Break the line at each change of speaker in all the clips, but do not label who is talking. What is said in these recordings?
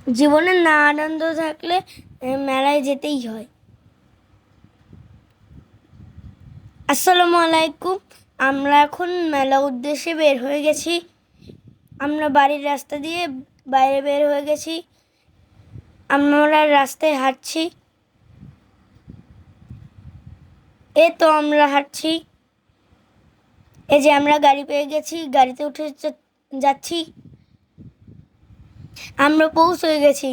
জীবনে না আনন্দ থাকলে মেলায় যেতেই হয়। আসসালামু আলাইকুম। আমরা এখন মেলা উদ্দেশ্যে বের হয়ে গেছি। আমরা বাড়ির রাস্তা দিয়ে বাইরে বের হয়ে গেছি। আমরা রাস্তায় হাঁটছি। এই তো আমরা হাঁটছি। এই যে আমরা গাড়ি পেয়ে গেছি, গাড়িতে উঠে যাচ্ছি। আমরা পৌঁছে গেছি।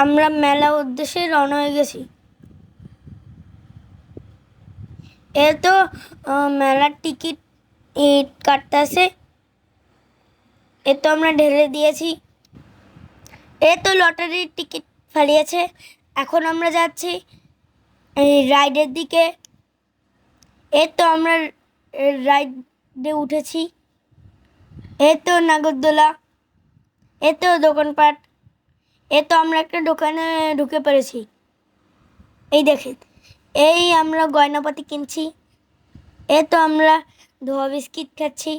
আমরা মেলা উদ্দেশ্যে রওনা হয়ে গেছি। এ তো মেলার টিকিট কাটতেছে। এ তো আমরা ঢেলে দিয়েছি। এ তো লটারির টিকিট ফালিয়েছে। এখন আমরা যাচ্ছি এই রাইডের দিকে। এ তো আমরা রাইডে উঠেছি। এ তো নাগরদোলা। এ তো দোকানপাট। এ তো আমরা একটা দোকানে ঢুকে পড়েছি। এই দেখেন, এই আমরা গয়নাপাতি কিনছি। এ তো আমরা ধোয়া বিস্কিট খাচ্ছি।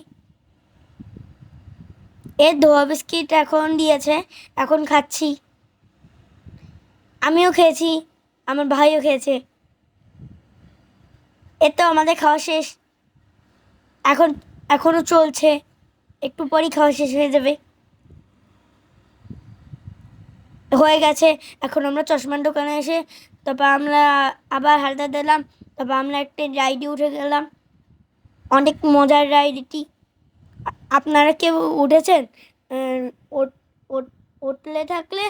এ ধোয়া বিস্কিট এখন দিয়েছে, এখন খাচ্ছি। আমিও খেয়েছি, আমার ভাইও খেয়েছে। এ তো আমাদের খাওয়া শেষ। এখনো চলছে, একটু পরই খাওয়া শেষ হয়ে যাবে। হয়ে গেছে। এখন আমরা চশমার দোকানে এসে তারপর আমরা আবার হালটা দিলাম। তারপর আমরা একটা রাইডে উঠে গেলাম। অনেক মজার রাইড এটি। আপনারা কেউ উঠেছেন? উঠলে থাকলে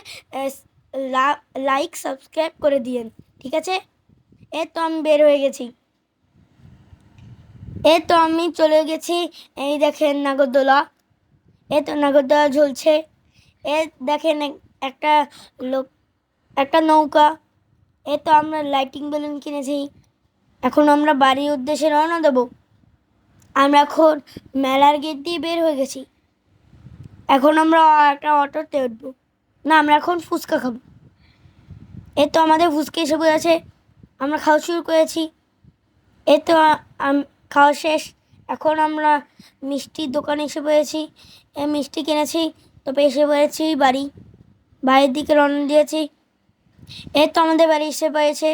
লাইক সাবস্ক্রাইব করে দিয়েন, ঠিক আছে? এ তো আমি বের হয়ে গেছি। এ তো আমি চলে গেছি। এই দেখেন নাগরদোলা। এ তো নাগরদোলা ঝুলছে। এ দেখেন একটা লোক, একটা নৌকা। এ তো আমরা লাইটিং বেলুন কিনেছি। এখন আমরা বাড়ির উদ্দেশ্যে রওনা দেবো। আমরা এখন মেলার গেট দিয়ে বের হয়ে গেছি। এখন আমরা একটা অটোতে উঠবো। না, আমরা এখন ফুচকা খাবো। এ তো আমাদের ফুচকা এসে পড়েছে। আমরা খাওয়া শুরু করেছি। এ তো খাওয়া শেষ। এখন আমরা মিষ্টির দোকানে এসে পড়েছি। মিষ্টি কিনেছি, তবে এসে পড়েছি বাড়ির দিকে রওনা দিয়েছি। এই তো আমাদের বাড়ি এসে পড়েছে।